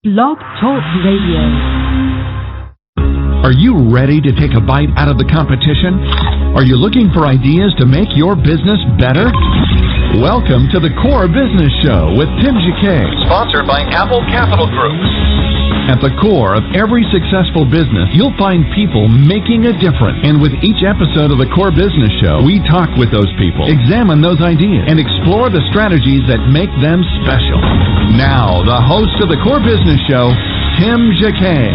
Blog Talk Radio. Are you ready to take a bite out of the competition? Are you looking for ideas to make your business better? Welcome to the Core Business Show with Tim Jacquet, sponsored by Apple Capital Group. At the core of every successful business, you'll find people making a difference. And with each episode of the Core Business Show, we talk with those people, examine those ideas, and explore the strategies that make them special. Now, the host of the Core Business Show, Tim Jacquet.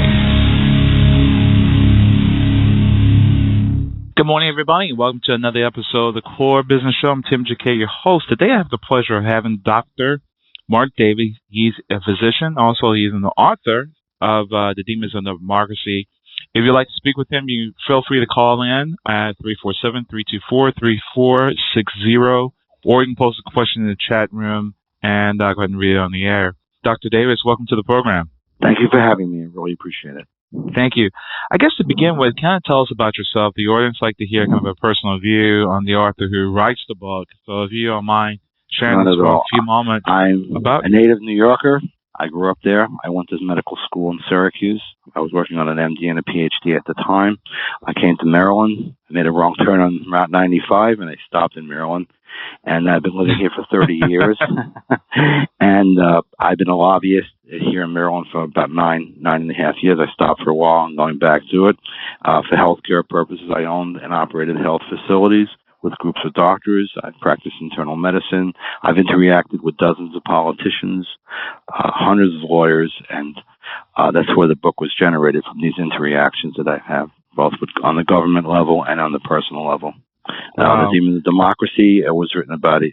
Good morning, everybody. Welcome to another episode of the Core Business Show. I'm Tim Jacquet, your host. Today, I have the pleasure of having Dr. Mark Davies. He's a physician. Also, he's an author of The Demons of Democracy. If you'd like to speak with him, you feel free to call in at 347-324-3460, or you can post a question in the chat room, and I'll go ahead and read it on the air. Dr. Davies, welcome to the program. Thank you for having me. I really appreciate it. Thank you. I guess to begin with, kind of tell us about yourself. The audience like to hear kind of a personal view on the author who writes the book. So if you don't mind sharing this for a few moments. I'm a native New Yorker. I grew up there. I went to medical school in Syracuse. I was working on an MD and a PhD at the time. I came to Maryland. I made a wrong turn on Route 95, and I stopped in Maryland. And I've been living here for 30 years. And I've been a lobbyist here in Maryland for about nine and a half years. I stopped for a while and going back to it. For healthcare purposes, I owned and operated health facilities with groups of doctors. I practiced internal medicine. I've interacted with dozens of politicians, hundreds of lawyers, and that's where the book was generated, from these interactions that I have, both on the government level and on the personal level. The Demons of Democracy was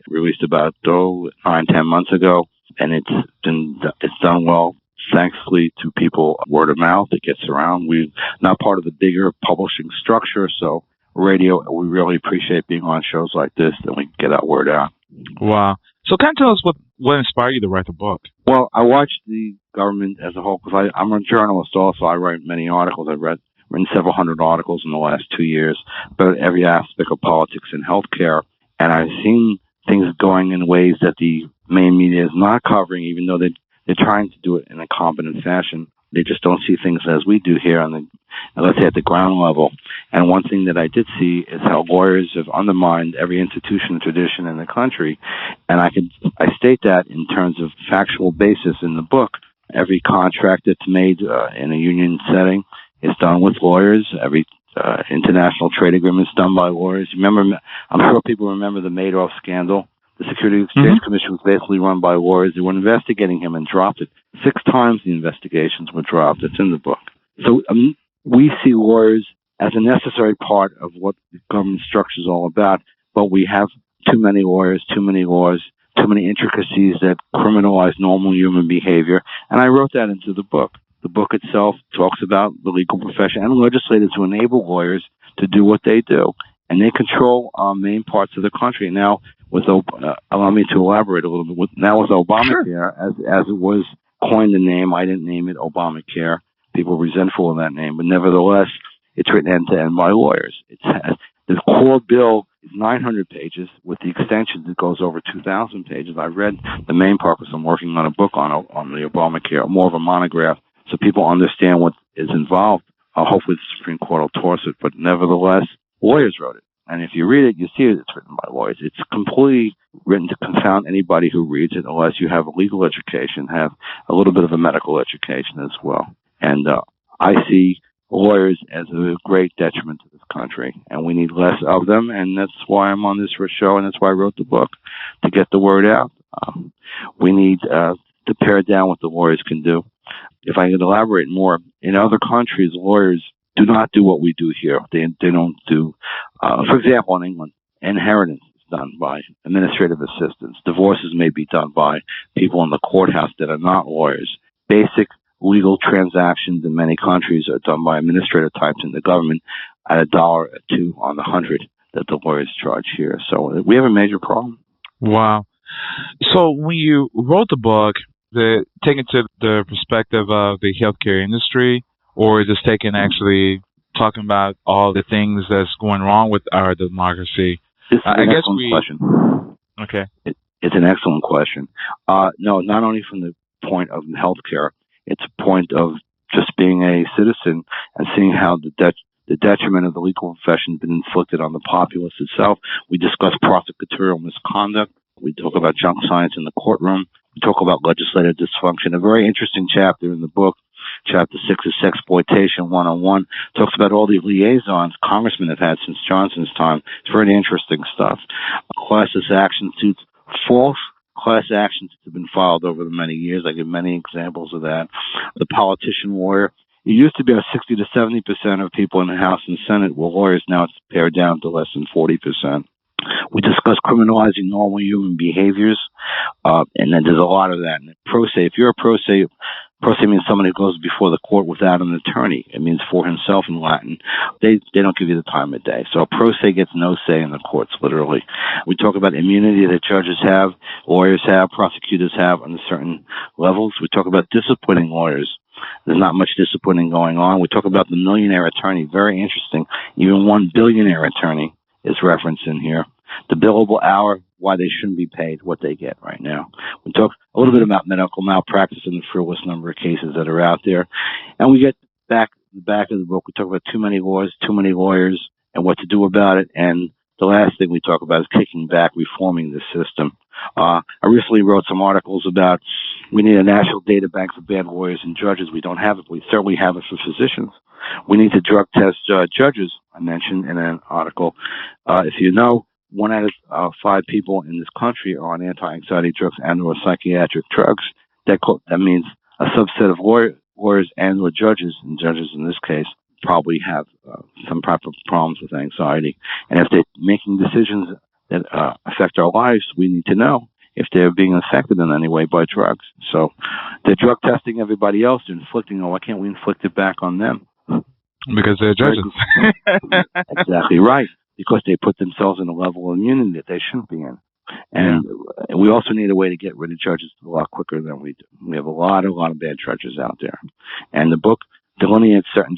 released about 9-10 months ago, and it's done well, thankfully to people, word of mouth. It gets around. We're not part of the bigger publishing structure, so radio, we really appreciate being on shows like this, and we get our word out. Wow. So kind of tell us what inspired you to write the book? Well, I watched the government as a whole, because I'm a journalist also. I write many articles. I've written several hundred articles in the last 2 years about every aspect of politics and healthcare, and I've seen things going in ways that the main media is not covering, even though they're trying to do it in a competent fashion. They just don't see things as we do here let's say at the ground level. And one thing that I did see is how lawyers have undermined every institution and tradition in the country. And I state that in terms of factual basis in the book. Every contract that's made in a union setting is done with lawyers. Every international trade agreement is done by lawyers. I'm sure people remember the Madoff scandal. The Securities and Exchange Commission was basically run by lawyers. They were investigating him and dropped it. 6 times the investigations were dropped. It's in the book. So we see lawyers as a necessary part of what the government structure is all about, but we have too many lawyers, too many laws, too many intricacies that criminalize normal human behavior, and I wrote that into the book. The book itself talks about the legal profession and legislators who enable lawyers to do what they do, and they control main parts of the country. Now, allow me to elaborate a little bit. With Obamacare, sure. as it was coined the name, I didn't name it Obamacare. People are resentful of that name, but nevertheless, it's written end to end by lawyers. The core bill is 900 pages. With the extensions, it goes over 2,000 pages. I read the main part because I'm working on a book on the Obamacare, more of a monograph, so people understand what is involved. Hopefully the Supreme Court will toss it, but nevertheless, lawyers wrote it. And if you read it, you see it's written by lawyers. It's completely written to confound anybody who reads it, unless you have a legal education, have a little bit of a medical education as well. And I see lawyers as a great detriment to this country, and we need less of them, and that's why I'm on this show, and that's why I wrote the book, to get the word out. We need to pare down what the lawyers can do. If I could elaborate more, in other countries, lawyers do not do what we do here. They don't do, for example, in England, inheritance is done by administrative assistants. Divorces may be done by people in the courthouse that are not lawyers. Basic legal transactions in many countries are done by administrative types in the government at $1 or $2 on the 100 that the lawyers charge here. So we have a major problem. Wow. So when you wrote the book, taken to the perspective of the healthcare industry, or is this actually talking about all the things that's going wrong with our democracy? This is an excellent question. Okay. It's an excellent question. No, not only from the point of healthcare. It's a point of just being a citizen and seeing how the detriment of the legal profession has been inflicted on the populace itself. We discuss prosecutorial misconduct. We talk about junk science in the courtroom. We talk about legislative dysfunction. A very interesting chapter in the book, Chapter 6 is Sexploitation 101, talks about all the liaisons congressmen have had since Johnson's time. It's very interesting stuff. Class action suits, false class actions have been filed over the many years. I give many examples of that. The politician lawyer. It used to be about 60 to 70% of people in the House and Senate were lawyers. Now it's pared down to less than 40%. We discuss criminalizing normal human behaviors, and then there's a lot of that. And pro se, if you're a pro se means someone who goes before the court without an attorney. It means for himself in Latin. They don't give you the time of day. So a pro se gets no say in the courts, literally. We talk about immunity that judges have, lawyers have, prosecutors have under certain levels. We talk about disciplining lawyers. There's not much disciplining going on. We talk about the millionaire attorney. Very interesting. Even one billionaire attorney is referenced in here. The billable hour, why they shouldn't be paid, what they get right now. We talk a little bit about medical malpractice and the frivolous number of cases that are out there. And we get the back of the book, we talk about too many laws, too many lawyers, and what to do about it. And the last thing we talk about is kicking back, reforming the system. I recently wrote some articles about we need a national data bank for bad lawyers and judges. We don't have it. We certainly have it for physicians. We need to drug test judges, I mentioned in an article. If you know, 1 out of 5 people in this country are on anti-anxiety drugs and or psychiatric drugs. That means a subset of lawyers and or judges, and judges in this case, probably have some type of problems with anxiety. And if they're making decisions that affect our lives, we need to know if they're being affected in any way by drugs. So they're drug testing everybody else, they're inflicting, why can't we inflict it back on them? Because they're judges. Exactly right. Because they put themselves in a level of immunity that they shouldn't be in. And we also need a way to get rid of judges a lot quicker than we do. We have a lot of bad judges out there. And the book delineates certain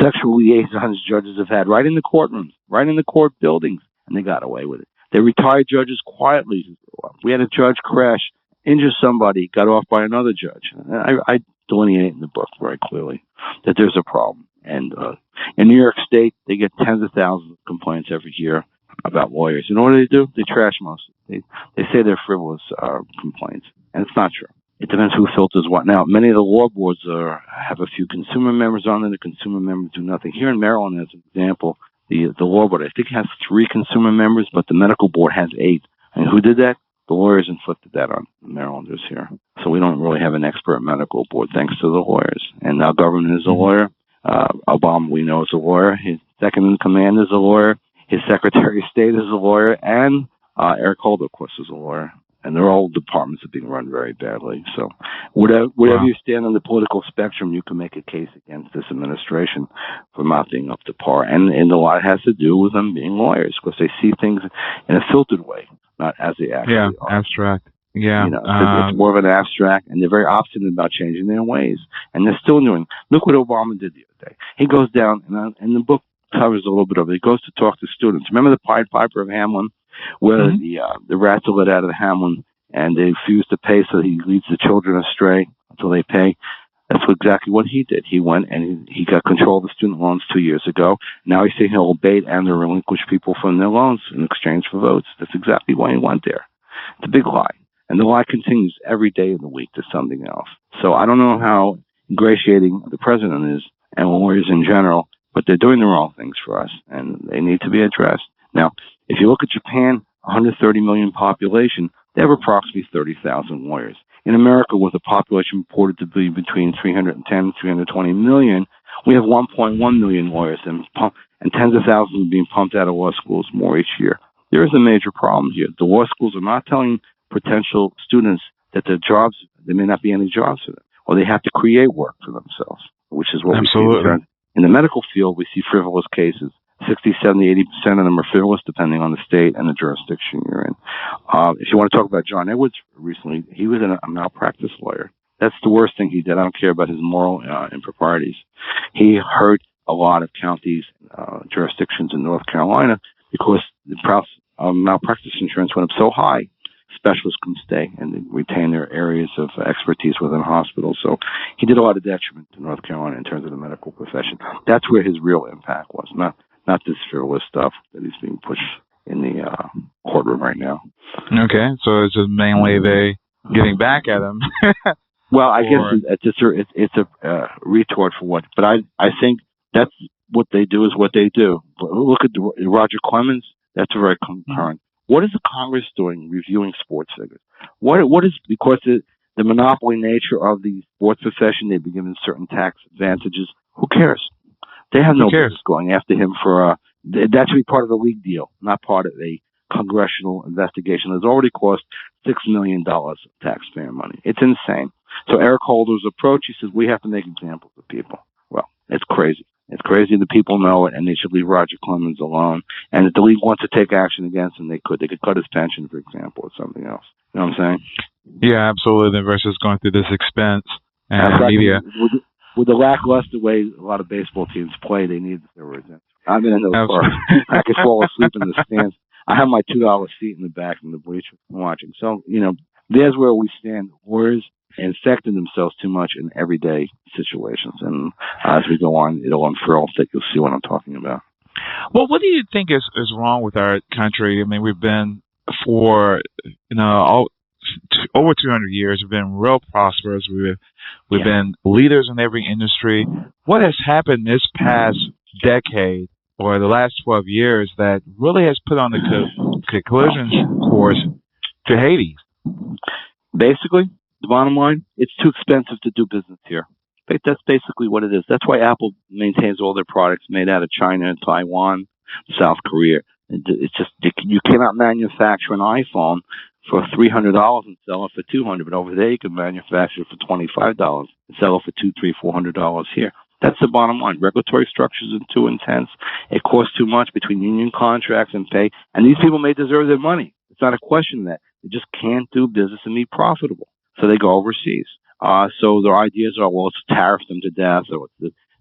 sexual liaisons judges have had right in the courtrooms, right in the court buildings, and they got away with it. They retired judges quietly. We had a judge crash, injure somebody, got off by another judge. I delineate in the book very clearly that there's a problem. And in New York State, they get tens of thousands of complaints every year about lawyers. And what do? They trash most of it. They say they're frivolous complaints, and it's not true. It depends who filters what. Now, many of the law boards have a few consumer members on it. The consumer members do nothing. Here in Maryland, as an example, the law board, I think, has 3 consumer members, but the medical board has 8. And who did that? The lawyers inflicted that on Marylanders here. So we don't really have an expert medical board, thanks to the lawyers. And our government is a lawyer. Obama, we know, is a lawyer. His second in command is a lawyer. His Secretary of State is a lawyer. And Eric Holder, of course, is a lawyer. And they're all departments that are being run very badly. So whatever you stand on the political spectrum, you can make a case against this administration for not being up to par. And a lot has to do with them being lawyers, because they see things in a filtered way, not as they actually are. Abstract. Yeah. It's more of an abstract, and they're very obstinate about changing their ways. And they're still doing. Look what Obama did the other day. He goes down, and the book covers a little bit of it. He goes to talk to students. Remember the Pied Piper of Hamelin, where the rats are let out of the Hamelin, and they refuse to pay, so he leads the children astray until they pay. That's exactly what he did. He went and he got control of the student loans 2 years ago. Now he's saying he'll abate and relinquish people from their loans in exchange for votes. That's exactly why he went there. It's a big lie. And the lie continues every day of the week to something else. So I don't know how ingratiating the president is and lawyers in general, but they're doing the wrong things for us, and they need to be addressed. Now, if you look at Japan, 130 million population, they have approximately 30,000 lawyers. In America, with a population reported to be between 310 and 320 million, we have 1.1 million lawyers, and tens of thousands are being pumped out of law schools more each year. There is a major problem here. The law schools are not telling potential students that there may not be any jobs for them, or they have to create work for themselves, which is what we see. In the medical field, we see frivolous cases. 60, 70, 80% of them are frivolous, depending on the state and the jurisdiction you're in. If you want to talk about John Edwards recently, he was a malpractice lawyer. That's the worst thing he did. I don't care about his moral improprieties. He hurt a lot of counties, jurisdictions in North Carolina, because the price of malpractice insurance went up so high. specialists can stay and retain their areas of expertise within hospitals. So he did a lot of detriment to North Carolina in terms of the medical profession. That's where his real impact was, not this fearless stuff that he's being pushed in the courtroom right now. Okay, so it's just mainly they getting back at him. Well, I guess it's a retort for what, but I think that's what they do is what they do. Look at Roger Clemens. That's very concurrent. What is the Congress doing reviewing sports figures? What is, because the monopoly nature of the sports profession, they've been given certain tax advantages. Who cares? They have no business going after him for that should be part of the league deal, not part of a congressional investigation. It's already cost $6 million of taxpayer money. It's insane. So Eric Holder's approach, he says, we have to make examples of people. Well, it's crazy. It's crazy. The people know it, and they should leave Roger Clemens alone. And if the league wants to take action against him, they could. They could cut his pension, for example, or something else. You know what I'm saying? Yeah, absolutely. Versus going through this expense and media. With the lackluster way a lot of baseball teams play, they need steroids. I've been in those parks. I could fall asleep in the stands. I have my $2 seat in the back in the bleachers watching. So, there's where we stand. Warriors infecting themselves too much in everyday situations. And as we go on, it'll unfurl. I think you'll see what I'm talking about. Well, what do you think is wrong with our country? I mean, we've been for, over 200 years. We've been real prosperous. We've been leaders in every industry. What has happened this past decade or the last 12 years that really has put on the collision course to Hades? Basically, the bottom line, it's too expensive to do business here. That's basically what it is. That's why Apple maintains all their products made out of China, Taiwan, South Korea. It's just, you cannot manufacture an iPhone for $300 and sell it for $200, but over there you can manufacture it for $25 and sell it for $200, $300, $400 here. That's the bottom line. Regulatory structures are too intense. It costs too much between union contracts and pay. And these people may deserve their money. It's not a question of that. They just can't do business and be profitable. So they go overseas. So their ideas are, well, let's tariff them to death.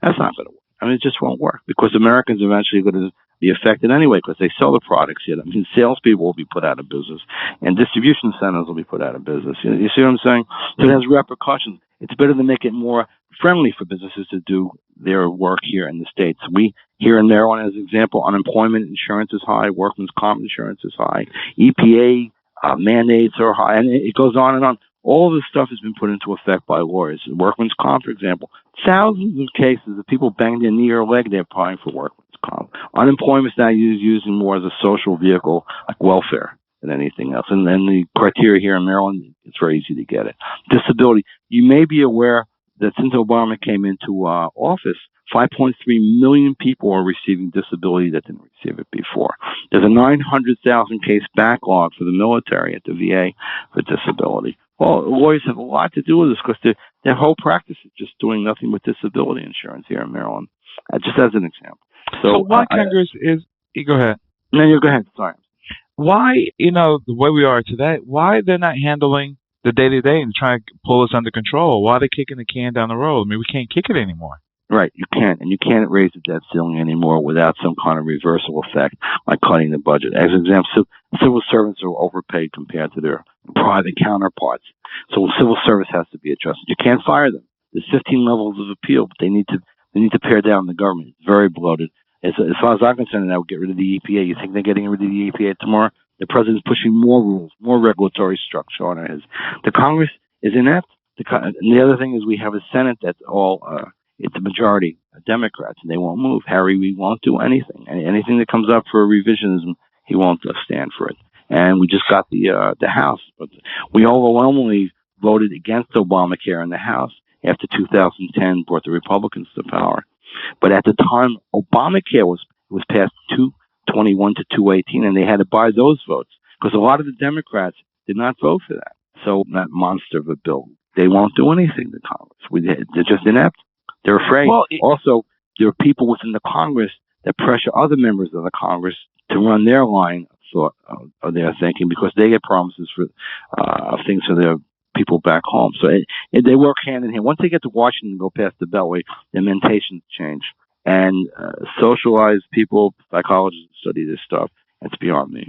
That's not going to work. I mean, it just won't work because Americans are eventually going to be affected anyway because they sell the products here. I mean, salespeople will be put out of business and distribution centers will be put out of business. You see what I'm saying? So it has repercussions. It's better to make it more friendly for businesses to do their work here in the States. We, here in Maryland, as an example, unemployment insurance is high, workman's comp insurance is high, EPA mandates are high, and it goes on and on. All this stuff has been put into effect by lawyers. Workman's comp, for example, thousands of cases of people banged their knee or leg, they're applying for workman's comp. Unemployment is now using more as a social vehicle, like welfare, than anything else. And then the criteria here in Maryland, it's very easy to get it. Disability. You may be aware that since Obama came into office, 5.3 million people are receiving disability that didn't receive it before. There's a 900,000 case backlog for the military at the VA for disability. Well, lawyers have a lot to do with this because their whole practice is just doing nothing with disability insurance here in Maryland, just as an example. So why Congress is... Go ahead. No, you go ahead. Sorry. Why, the way we are today, why they're not handling the day-to-day and trying to pull us under control? Why are they kicking the can down the road? I mean, we can't kick it anymore. Right, you can't. And you can't raise the debt ceiling anymore without some kind of reversal effect, like cutting the budget. As an example, civil servants are overpaid compared to their private counterparts. So civil service has to be adjusted. You can't fire them. There's 15 levels of appeal, but they need to pare down the government. It's very bloated. As far as I'm concerned, I would get rid of the EPA. You think they're getting rid of the EPA tomorrow? The president's pushing more rules, more regulatory structure on it. The Congress is inept. And the other thing is we have a Senate that's all... it's a majority of Democrats, and they won't move. Harry Reid won't do anything. Anything that comes up for revisionism, he won't stand for it. And we just got the House. But we overwhelmingly voted against Obamacare in the House after 2010 brought the Republicans to power. But at the time, Obamacare was passed 221 to 218, and they had to buy those votes because a lot of the Democrats did not vote for that. So that monster of a bill, they won't do anything to Congress. They're just inept. They're afraid. Well, also, there are people within the Congress that pressure other members of the Congress to run their line of thought of their thinking because they get promises for things for their people back home. So they work hand in hand. Once they get to Washington and go past the Beltway, their mentations change. And socialized people, psychologists study this stuff. It's beyond me.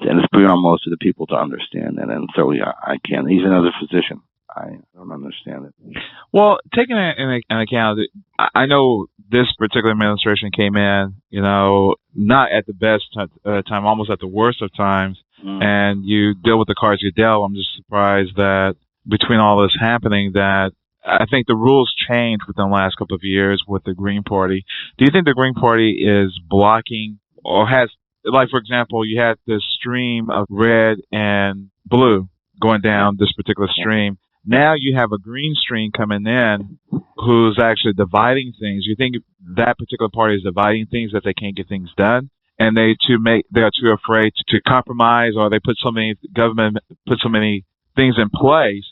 and it's beyond most of the people to understand that. And certainly I can't, even as a physician, I don't understand it. Well, taking it in account, I know this particular administration came in, not at the best time, almost at the worst of times, and you deal with the cards you dealt. I'm just surprised that between all this happening, that I think the rules changed within the last couple of years with the Green Party. Do you think the Green Party is blocking or has, like, for example, you had this stream of red and blue going down this particular stream. Now you have a green stream coming in who's actually dividing things. You think that particular party is dividing things, that they can't get things done, and they're too afraid to compromise, or they government put so many things in place.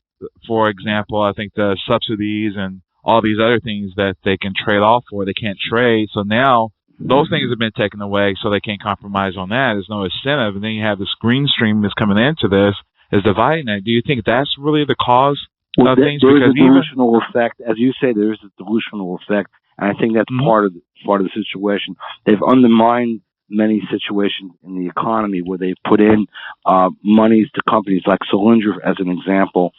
For example, I think the subsidies and all these other things that they can trade off for, they can't trade. So now those things have been taken away, so they can't compromise on that. There's no incentive. And then you have this green stream that's coming into this, is dividing that. Do you think that's really the cause of things? There is a delusional effect. As you say, there is a delusional effect. And I think that's part of the situation. They've undermined many situations in the economy where they've put in monies to companies like Solyndra, as an example,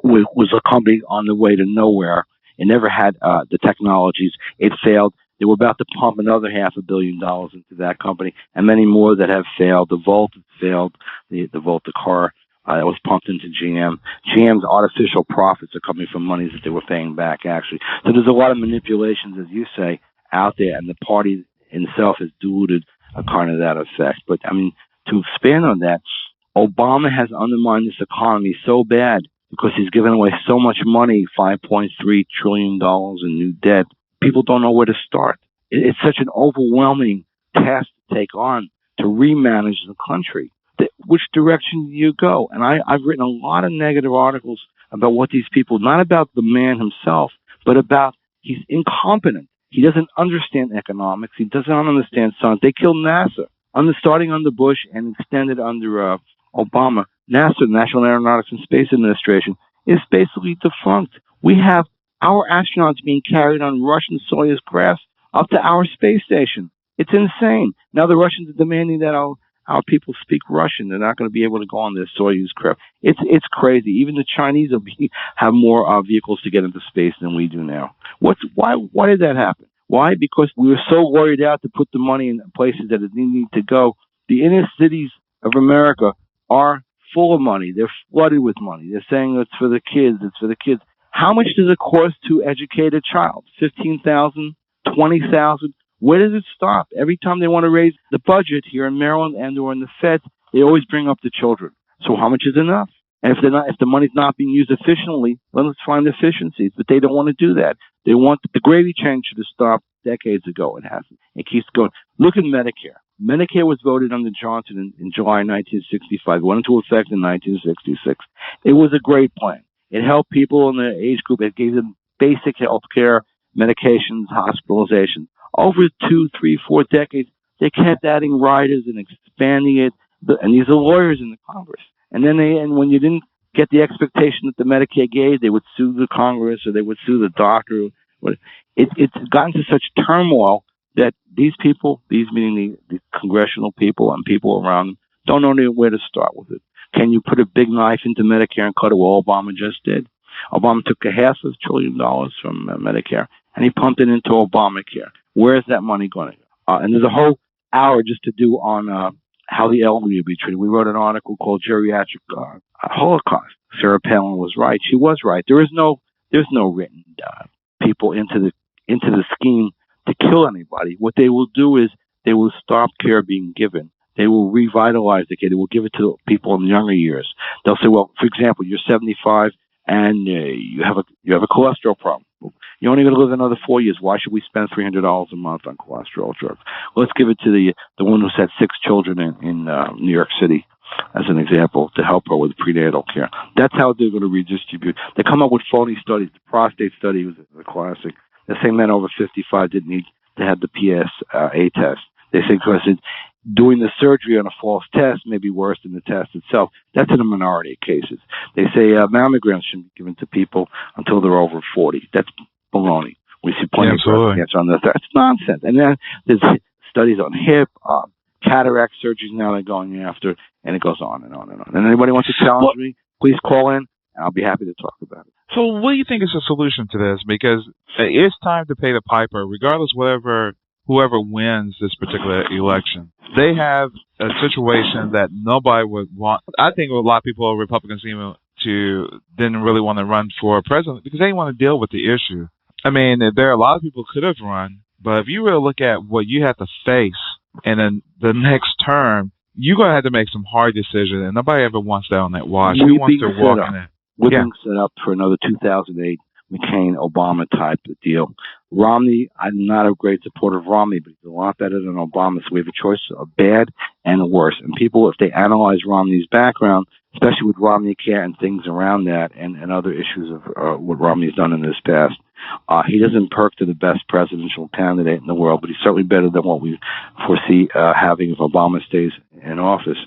was a company on the way to nowhere. It never had the technologies. It failed. They were about to pump another $500 million into that company, and many more that have failed. The Volt failed. The Volta car that was pumped into GM. GM's artificial profits are coming from monies that they were paying back, actually. So there's a lot of manipulations, as you say, out there, and the party itself has diluted a kind of that effect. But, I mean, to expand on that, Obama has undermined this economy so bad because he's given away so much money, $5.3 trillion in new debt. People don't know where to start. It's such an overwhelming task to take on to remanage the country. Which direction do you go? And I've written a lot of negative articles about what these people, not about the man himself, but about he's incompetent. He doesn't understand economics. He doesn't understand science. They killed NASA, starting under Bush and extended under Obama. NASA, the National Aeronautics and Space Administration, is basically defunct. We have our astronauts being carried on Russian Soyuz crafts up to our space station. It's insane. Now the Russians are demanding that our people speak Russian. They're not going to be able to go on their Soyuz craft. It's crazy. Even the Chinese have more vehicles to get into space than we do now. Why did that happen? Why? Because we were so worried out to put the money in places that it needed to go. The inner cities of America are full of money. They're flooded with money. They're saying it's for the kids. It's for the kids. How much does it cost to educate a child? $15,000, $20,000. Where does it stop? Every time they want to raise the budget here in Maryland and or in the Fed, they always bring up the children. So how much is enough? And if the money's not being used efficiently, then let's find efficiencies. But they don't want to do that. They want the gravy train should have stopped decades ago. It hasn't. It keeps going. Look at Medicare. Medicare was voted under Johnson in July 1965. Went into effect in 1966. It was a great plan. It helped people in the age group. It gave them basic health care, medications, hospitalization. Over 2, 3, 4 decades, they kept adding riders and expanding it. And these are lawyers in the Congress. And then when you didn't get the expectation that the Medicare gave, they would sue the Congress or they would sue the doctor. It's gotten to such turmoil that these people, these meaning the congressional people and people around them, don't know where to start with it. Can you put a big knife into Medicare and cut it? Well, Obama just did. Obama took $500 billion from Medicare and he pumped it into Obamacare. Where is that money going to go? And there's a whole hour just to do on how the elderly will be treated. We wrote an article called Geriatric Holocaust. Sarah Palin was right. She was right. There's no written people into the scheme to kill anybody. What they will do is they will stop care being given. They will revitalize the care. They will give it to people in the younger years. They'll say, well, for example, you're 75 and you have a cholesterol problem. You're only going to live another 4 years. Why should we spend $300 a month on cholesterol drugs? Let's give it to the one who's had 6 children in New York City, as an example, to help her with prenatal care. That's how they're going to redistribute. They come up with phony studies. The prostate study was a classic. They say men over 55 didn't need to have the PSA test. They say because doing the surgery on a false test may be worse than the test itself. That's in a minority of cases. They say mammograms shouldn't be given to people until they're over 40. That's baloney. We see plenty of cancer on this. That's nonsense. And then there's studies on hip. Cataract surgeries now they're going after, and it goes on and on and on. And anybody wants to challenge me, please call in, and I'll be happy to talk about it. So what do you think is the solution to this? Because it's time to pay the piper, regardless whoever wins this particular election. They have a situation that nobody would want. I think a lot of people, Republicans even, didn't really want to run for president because they didn't want to deal with the issue. I mean, there are a lot of people who could have run, but if you really look at what you have to face in the next term, you're going to have to make some hard decisions, and nobody ever wants that on that watch. Who wants to walk in it? We're being set up for another 2008 McCain-Obama type of deal. Romney, I'm not a great supporter of Romney, but he's a lot better than Obama, so we have a choice of bad and worse. And people, if they analyze Romney's background, especially with Romney Care and things around that and other issues of what Romney's done in his past, he doesn't perk to the best presidential candidate in the world, but he's certainly better than what we foresee having if Obama stays in office.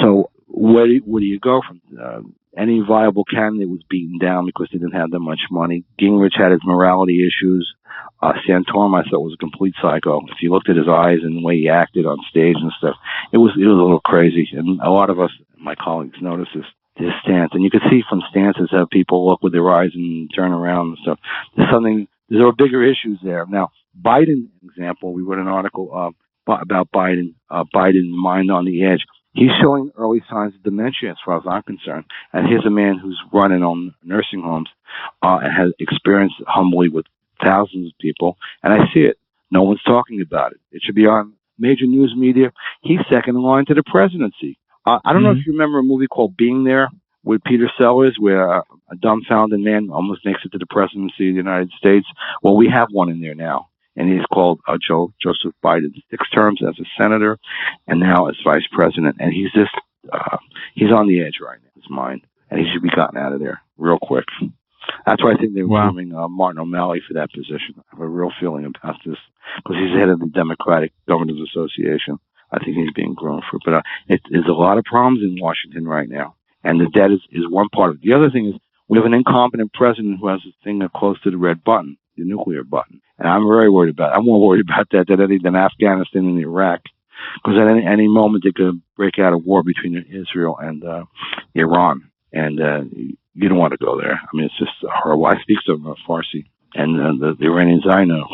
So where do you go from any viable candidate was beaten down because they didn't have that much money. Gingrich had his morality issues. Santorum, I thought, was a complete psycho. If you looked at his eyes and the way he acted on stage and stuff, it was a little crazy. And a lot of us, my colleagues, noticed his stance. And you could see from stances how people look with their eyes and turn around and stuff. There are bigger issues there. Now, Biden, example, we wrote an article about Biden, Mind on the Edge. He's showing early signs of dementia as far as I'm concerned. And here's a man who's running on nursing homes and has experienced humbly with thousands of people. And I see it. No one's talking about it. It should be on major news media. He's second in line to the presidency. I don't know if you remember a movie called Being There with Peter Sellers, where a dumbfounded man almost makes it to the presidency of the United States. Well, we have one in there now. And he's called Joseph Biden. 6 terms as a senator, and now as vice president. And he's on the edge right now, his mind, and he should be gotten out of there real quick. That's why I think they were grooming Martin O'Malley for that position. I have a real feeling about this because he's head of the Democratic Governors Association. I think he's being groomed for it. But there's a lot of problems in Washington right now, and the debt is one part of it. The other thing is we have an incompetent president who has this thing close to the red button, the nuclear button. And I'm very worried about it. I'm more worried about that than Afghanistan and Iraq. Because at any moment they could break out a war between Israel and Iran. And you don't want to go there. I mean, it's just horrible. I speak some Farsi. And the Iranians I know,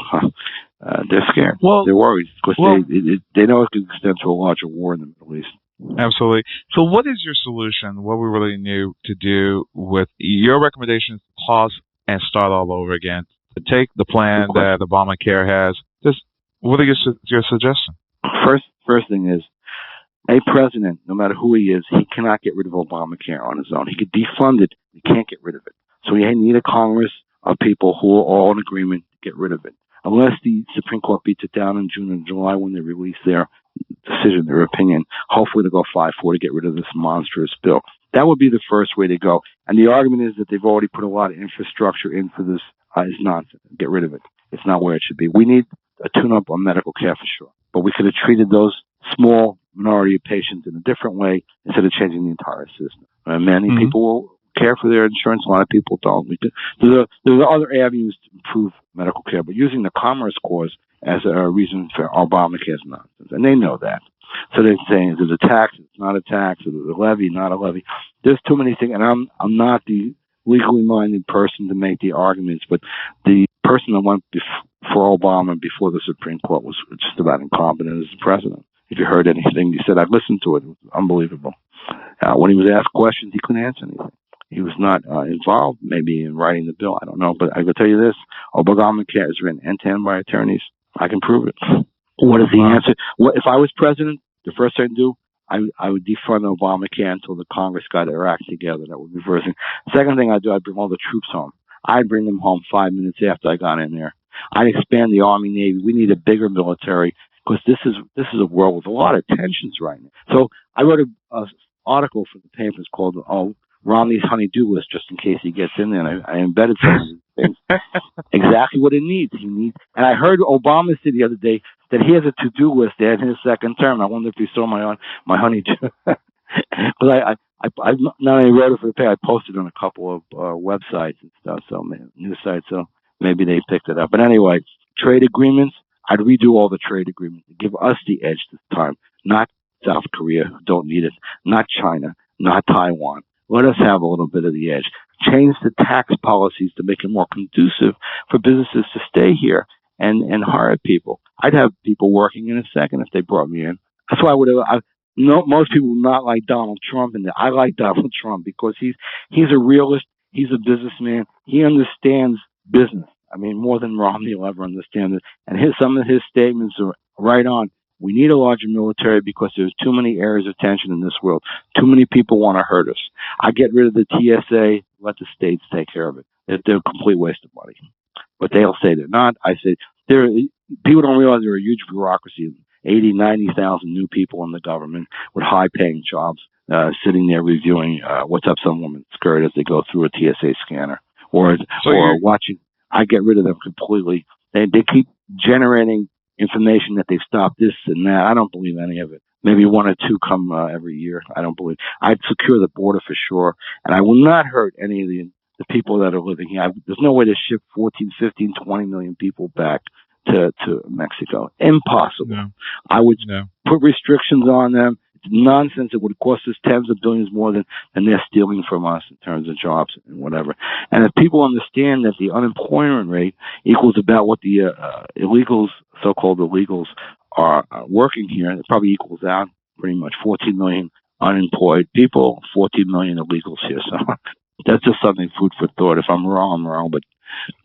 they're scared. Well, they're worried. Because they know it could extend to a larger war in the Middle East. Absolutely. So what is your solution? What we really need to do with your recommendations, pause and start all over again? To take the plan that Obamacare has, just what are your suggestions? First thing is, a president, no matter who he is, he cannot get rid of Obamacare on his own. He could defund it, he can't get rid of it. So we need a Congress of people who are all in agreement to get rid of it. Unless the Supreme Court beats it down in June and July when they release their decision, their opinion, hopefully they'll go 5-4 to get rid of this monstrous bill. That would be the first way to go. And the argument is that they've already put a lot of infrastructure in for this. Is nonsense. Get rid of it. It's not where it should be. We need a tune-up on medical care for sure. But we could have treated those small minority of patients in a different way instead of changing the entire system. Many people will care for their insurance. A lot of people don't. There are other avenues to improve medical care, but using the Commerce Clause as a reason for Obamacare is nonsense. And they know that. So they're saying, is it a tax? It's not a tax. Is it a levy? Not a levy. There's too many things. And I'm not the legally minded person to make the arguments, but the person that went for Obama before the Supreme Court was just about incompetent as president. If you heard anything he said, I listened to it. It was unbelievable. When he was asked questions, he couldn't answer anything. He was not involved, maybe in writing the bill. I don't know, but I will tell you this: Obamacare is written end-to-end by attorneys. I can prove it. What is the answer? If I was president, the first thing I'd do, I would defund Obamacare until the Congress got their act together. That would be the first thing. Second thing I'd do, I'd bring all the troops home. I'd bring them home 5 minutes after I got in there. I'd expand the Army, Navy. We need a bigger military because this is a world with a lot of tensions right now. So I wrote an article for the papers called Romney's Honey-Do List, just in case he gets in there. And I embedded some of these things. Exactly what it needs. And I heard Obama say the other day that he has a to-do list there in his second term. I wonder if he saw my honey-do. Because I not only wrote it for the paper, I posted on a couple of websites and stuff, so news sites. So maybe they picked it up. But anyway, trade agreements. I'd redo all the trade agreements to give us the edge this time. not South Korea, who don't need it, not China, not Taiwan. Let us have a little bit of the edge. Change the tax policies to make it more conducive for businesses to stay here and hire people. I'd have people working in a second if they brought me in. That's why most people will not like Donald Trump, and I like Donald Trump because he's a realist. He's a businessman. He understands business. I mean, more than Romney will ever understand it. And some of his statements are right on. We need a larger military because there's too many areas of tension in this world. Too many people want to hurt us. I get rid of the TSA, let the states take care of it. They're a complete waste of money. But they'll say they're not. I say people don't realize they're a huge bureaucracy. 80, 90,000 new people in the government with high-paying jobs sitting there reviewing what's up some woman's skirt as they go through a TSA scanner or watching. I get rid of them completely. They keep generating information that they've stopped this and that. I don't believe any of it. Maybe one or two come every year. I don't believe. I'd secure the border for sure, and I will not hurt any of the people that are living here. There's no way to ship 14, 15, 20 million people back to Mexico. Impossible. No. I would put restrictions on them. It's nonsense. It would cost us tens of billions more than they're stealing from us in terms of jobs and whatever. And if people understand that the unemployment rate equals about what the illegals, so-called illegals, are working here, it probably equals out pretty much 14 million unemployed people, 14 million illegals here. So that's just something, food for thought. If I'm wrong, I'm wrong. But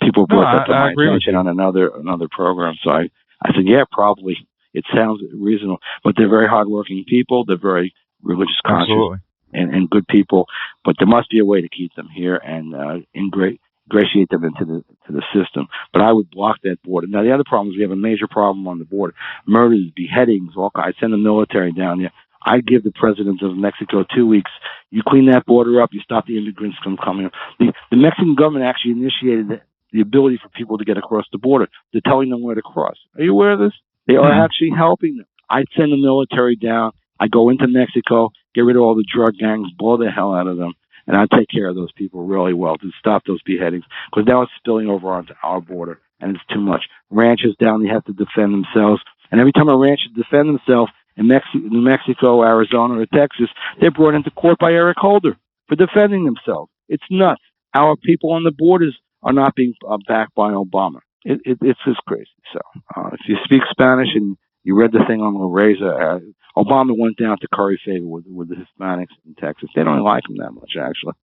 people brought that to my attention on another program. So I said, yeah, probably. It sounds reasonable, but they're very hardworking people. They're very religious conscious and good people. But there must be a way to keep them here and ingratiate them into the system. But I would block that border. Now the other problem is we have a major problem on the border: murders, beheadings. I send the military down there. I give the president of Mexico 2 weeks. You clean that border up. You stop the immigrants from coming. The Mexican government actually initiated the ability for people to get across the border. They're telling them where to cross. Are you aware of this? They are actually helping them. I'd send the military down. I go into Mexico, get rid of all the drug gangs, blow the hell out of them, and I take care of those people really well to stop those beheadings, because now it's spilling over onto our border, and it's too much. Ranchers down, they have to defend themselves, and every time a rancher defends themselves in New Mexico, Arizona, or Texas, they're brought into court by Eric Holder for defending themselves. It's nuts. Our people on the borders are not being backed by Obama. It's just crazy. So if you speak Spanish and you read the thing on La Raza, Obama went down to curry favor with the Hispanics in Texas. They don't like him that much, actually,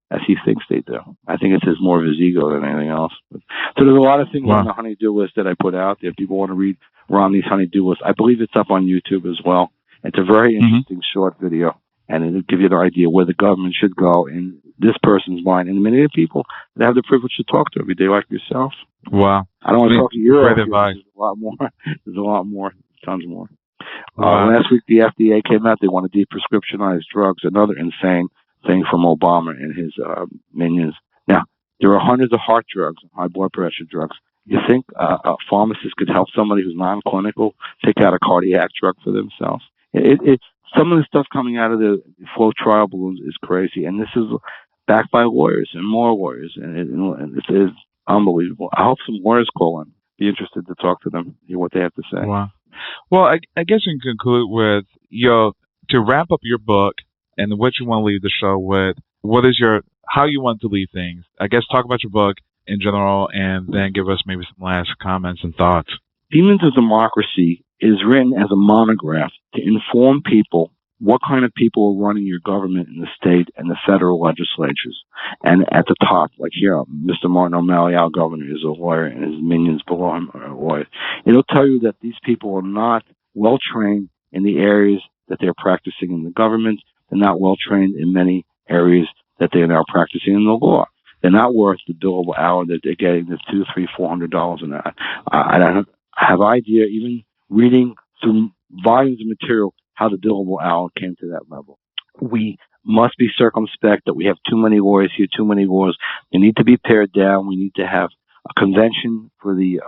as he thinks they do. I think it's more of his ego than anything else. So there's a lot of things on the honey-do list that I put out there. If people want to read Romney's honey-do list, I believe it's up on YouTube as well. It's a very interesting short video, and it'll give you an idea where the government should go in this person's mind, and many of the people that have the privilege to talk to every day, like yourself. Wow. I don't want to talk to you. Great advice. There's a lot more. Tons more. Last week, the FDA came out. They want to deprescriptionize drugs. Another insane thing from Obama and his minions. Now, there are hundreds of heart drugs, high blood pressure drugs. You think a pharmacist could help somebody who's non-clinical pick out a cardiac drug for themselves? Some of the stuff coming out of the flow trial balloons is crazy, and this is backed by lawyers and more lawyers, and it is unbelievable. I hope some lawyers call in. Be interested to talk to them, hear what they have to say. Wow. Well, I guess you can conclude with to wrap up your book and what you want to leave the show with. What is how you want to leave things? I guess talk about your book in general, and then give us maybe some last comments and thoughts. Demons of Democracy is written as a monograph to inform people what kind of people are running your government in the state and the federal legislatures. And at the top, like here, Mr. Martin O'Malley, our governor, is a lawyer, and his minions below him are lawyers. It'll tell you that these people are not well trained in the areas that they're practicing in the government. They're not well trained in many areas that they are now practicing in the law. They're not worth the billable hour that they're getting, the $200, $300, $400 an hour. I have idea, even reading through volumes of material, how the billable hour came to that level. We must be circumspect that we have too many lawyers here, too many laws. They need to be pared down. We need to have a convention for the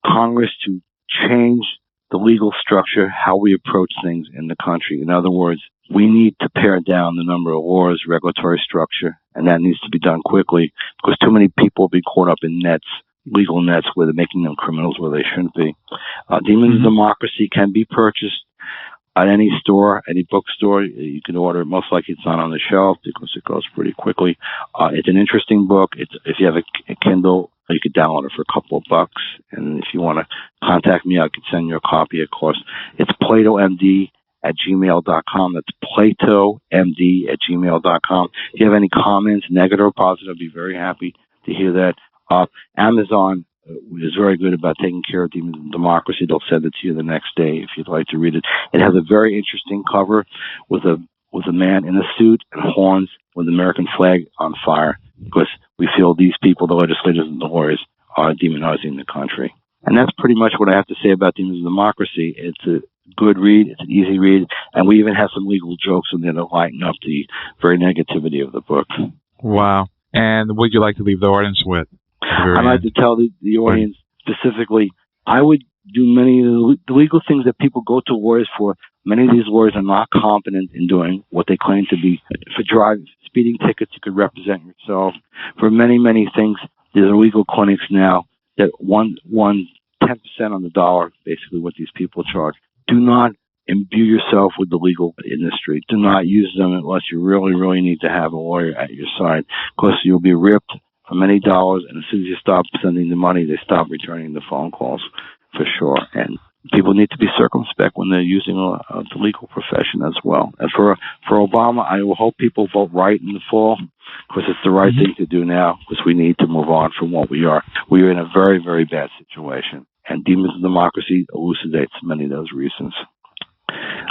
Congress to change the legal structure, how we approach things in the country. In other words, we need to pare down the number of laws, regulatory structure, and that needs to be done quickly because too many people have been caught up in legal nets where they're making them criminals where they shouldn't be. Demons of Democracy can be purchased at any store, any bookstore. You can order it. Most likely it's not on the shelf because it goes pretty quickly. It's an interesting book. If you have a Kindle, you could download it for a couple of bucks. And if you want to contact me, I could send you a copy, of course. It's PlatoMD@gmail.com. That's PlatoMD@gmail.com. If you have any comments, negative or positive, I'd be very happy to hear that. Amazon is very good about taking care of democracy. They'll send it to you the next day if you'd like to read it. It has a very interesting cover with a man in a suit and horns with the American flag on fire, because we feel these people, the legislators and the lawyers, are demonizing the country. And that's pretty much what I have to say about Demons of Democracy. It's a good read. It's an easy read. And we even have some legal jokes in there to lighten up the very negativity of the book. Wow. And what would you like to leave the audience with? I'd like to tell the audience specifically, I would do many of the legal things that people go to lawyers for. Many of these lawyers are not competent in doing what they claim to be. For speeding tickets, you could represent yourself. For many, many things, there's legal clinics now that won 10% on the dollar, basically what these people charge. Do not imbue yourself with the legal industry. Do not use them unless you really, really need to have a lawyer at your side, because you'll be ripped for many dollars, and as soon as you stop sending the money, they stop returning the phone calls, for sure. And people need to be circumspect when they're using the legal profession as well. And for Obama, I will hope people vote right in the fall, because it's the right thing to do now, because we need to move on from what we are. We are in a very, very bad situation, and Demons of Democracy elucidates many of those reasons.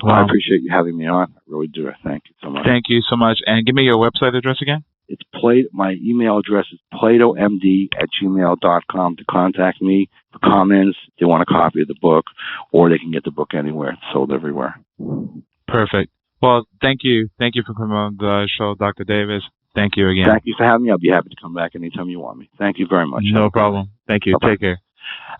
Wow. I appreciate you having me on. I really do. Thank you so much. Thank you so much. And give me your website address again. It's my email address is PlatoMD@gmail.com to contact me for comments. If they want a copy of the book, or they can get the book anywhere. It's sold everywhere. Perfect. Well, thank you. Thank you for coming on the show, Dr. Davis. Thank you again. Thank you for having me. I'll be happy to come back anytime you want me. Thank you very much. No problem. Thank you. Bye-bye. Take care.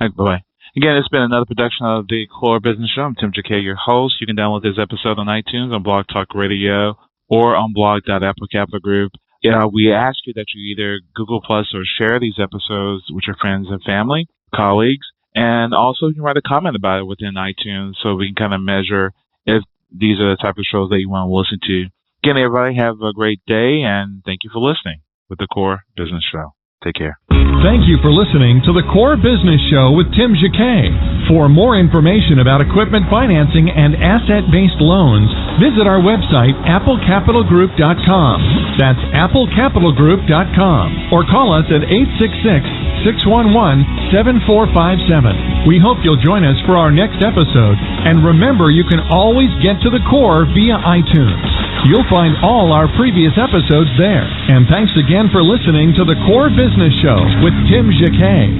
Bye-bye. Again, it's been another production of the Core Business Show. I'm Tim Jacquet, your host. You can download this episode on iTunes, on Blog Talk Radio, or on blog.applecapitalgroup. We ask you that you either Google Plus or share these episodes with your friends and family, colleagues, and also you can write a comment about it within iTunes so we can kind of measure if these are the type of shows that you want to listen to. Again, everybody, have a great day, and thank you for listening with the Core Business Show. Take care. Thank you for listening to the Core Business Show with Tim Jacquet. For more information about equipment financing and asset-based loans, visit our website, applecapitalgroup.com. That's applecapitalgroup.com. Or call us at 866-611-7457. We hope you'll join us for our next episode. And remember, you can always get to the core via iTunes. You'll find all our previous episodes there. And thanks again for listening to the Core Business Show with Tim Jacquet.